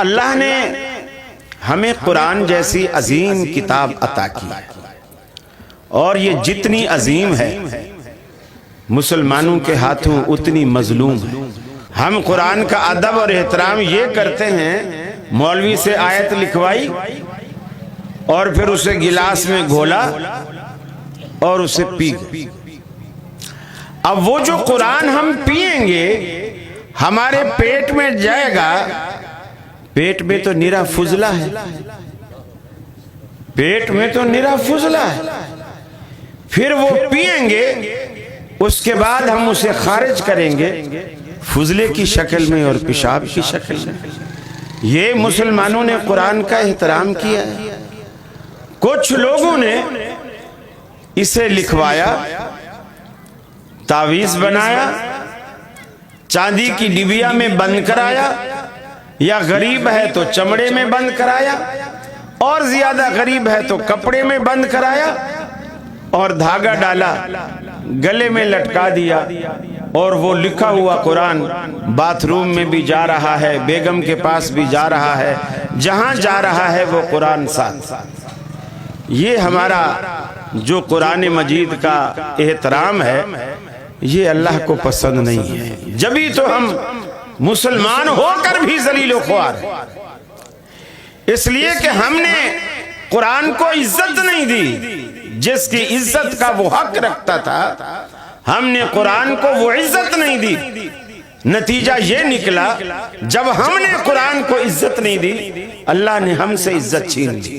اللہ نے ہمیں قرآن جیسی عظیم کتاب عطا کی اور یہ جتنی عظیم ہے مسلمانوں کے ہاتھوں اتنی مظلوم ہے۔ ہم قرآن کا ادب اور احترام یہ کرتے ہیں، مولوی سے آیت لکھوائی اور پھر اسے گلاس میں گھولا اور اسے پی گئے۔ اب وہ جو قرآن ہم پیئیں گے ہمارے پیٹ میں جائے گا، پیٹ میں تو نرا فضلہ ہے، پیٹ میں تو نرا فضلہ ہے، پھر وہ پیئیں گے، اس کے بعد ہم اسے خارج کریں گے فضلے کی شکل میں اور پیشاب کی شکل میں۔ یہ مسلمانوں نے قرآن کا احترام کیا ہے۔ کچھ لوگوں نے اسے لکھوایا، تعویذ بنایا، چاندی کی ڈبیا میں بند کرایا، یا غریب ہے تو چمڑے میں بند کرایا، اور زیادہ غریب ہے تو کپڑے میں بند کرایا، اور دھاگا ڈالا، گلے میں لٹکا دیا، اور وہ لکھا ہوا قرآن باتھ روم میں بھی جا رہا ہے، بیگم کے پاس بھی جا رہا ہے، جہاں جا رہا ہے وہ قرآن ساتھ۔ یہ ہمارا جو قرآن مجید کا احترام ہے یہ اللہ کو پسند نہیں ہے۔ جبھی تو ہم مسلمان ہو کر بھی ذلیل و خوار ہیں، اس لیے کہ ہم نے قرآن کو عزت نہیں دی جس کی عزت کا وہ حق رکھتا تھا، ہم نے قرآن کو وہ عزت نہیں دی، نتیجہ یہ نکلا جب ہم نے قرآن کو عزت نہیں دی اللہ نے ہم سے عزت چھین لی۔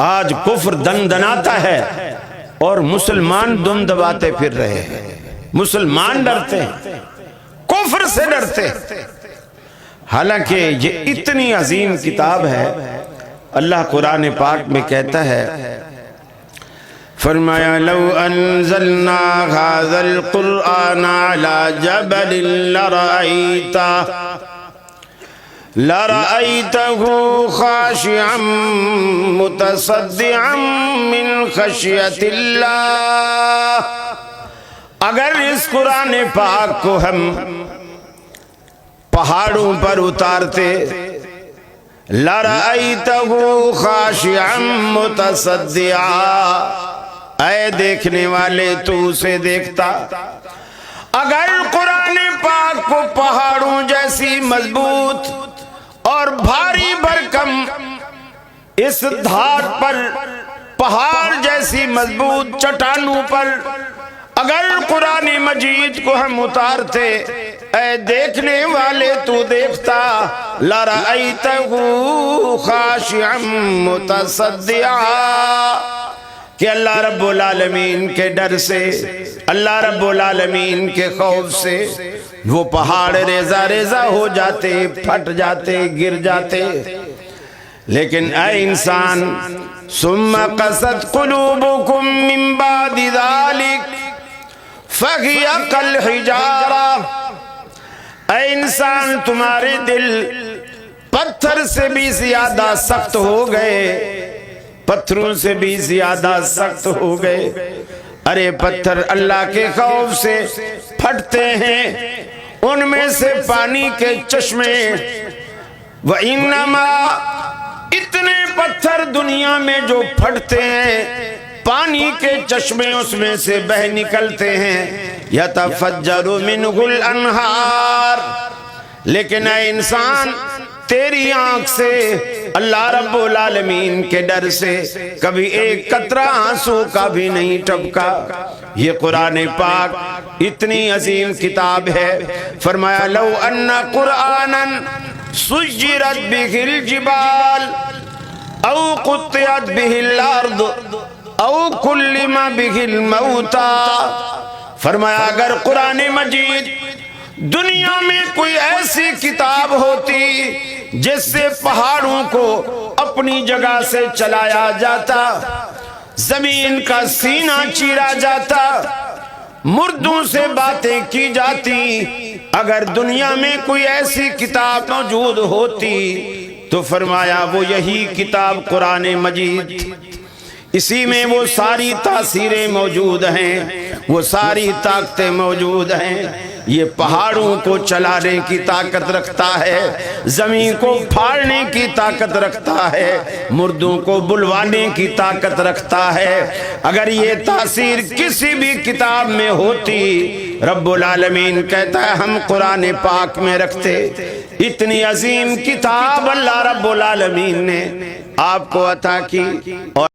آج کفر دن دناتا ہے اور مسلمان دم دباتے پھر رہے ہیں، مسلمان ڈرتے ہیں، کفر سے ڈرتے ہیں، حالانکہ یہ اتنی عظیم کتاب ہے۔ اللہ قرآن پاک میں کہتا ہے، فرمایا لو انزلنا هذا القرآن على جبل لرأيته خاشعا متصدعا من خشیت اللہ۔ اگر اس قرآن پاک کو ہم پہاڑوں پر اتارتے، لرأيته خاشعا متصدعا، اے دیکھنے والے تو اسے دیکھتا۔ اگر قرآن پاک کو پہاڑوں جیسی مضبوط اور بھاری بھرکم اس دھات پر، پہاڑ جیسی مضبوط چٹانوں پر اگر قرآن مجید کو ہم اتارتے، اے دیکھنے والے تو دیکھتا، لَرَأَيْتَهُ خَاشِعًا مُتَصَدِّعًا، کہ اللہ رب العالمین کے ڈر سے، اللہ رب العالمین کے خوف سے وہ پہاڑ ریزہ ریزہ ہو جاتے، پھٹ جاتے، گر جاتے۔ لیکن اے انسان، ثُمَّ قَسَتْ قُلُوبُكُم مِّن بَعْدِ ذَلِكَ فَهِيَ كَالْحِجَارَةِ، اے انسان تمہارے دل پتھر سے بھی زیادہ سخت ہو گئے، پتھروں سے بھی زیادہ سخت ہو گئے۔ ارے پتھر اللہ کے خوف سے پھٹتے ہیں، ان میں سے پانی کے چشمے، وَإِنَّمَا، اتنے پتھر دنیا میں جو پھٹتے ہیں، پانی کے چشمے اس میں سے بہ نکلتے ہیں، يَتَفَجَّرُ مِنْهُ الْأَنْهَارُ، لیکن اے انسان تیری آنکھ سے اللہ رب العالمین کے ڈر سے کبھی ایک قطرہ آنسو کا بھی نہیں ٹپکا۔ یہ قرآن پاک اتنی عظیم کتاب ہے۔ فرمایا لو ان قرآنا سجرت به الجبال او قطعت به الارض او کلم به الموتى، فرمایا اگر قرآن مجید دنیا میں کوئی ایسی کتاب ہوتی جس سے پہاڑوں کو اپنی جگہ سے چلایا جاتا، زمین کا سینہ چیرا جاتا، مردوں سے باتیں کی جاتی، اگر دنیا میں کوئی ایسی کتاب موجود ہوتی تو فرمایا وہ یہی کتاب قرآن مجید تھی۔ اسی میں وہ ساری تاثیریں موجود ہیں، وہ ساری طاقتیں موجود ہیں۔ یہ پہاڑوں کو چلانے کی طاقت رکھتا ہے، زمین کو پھاڑنے کی طاقت رکھتا ہے، مردوں کو بلوانے کی طاقت رکھتا ہے۔ اگر یہ تاثیر کسی بھی کتاب میں ہوتی، رب العالمین کہتا ہے ہم قرآن پاک میں رکھتے۔ اتنی عظیم کتاب اللہ رب العالمین نے آپ کو عطا کی، اور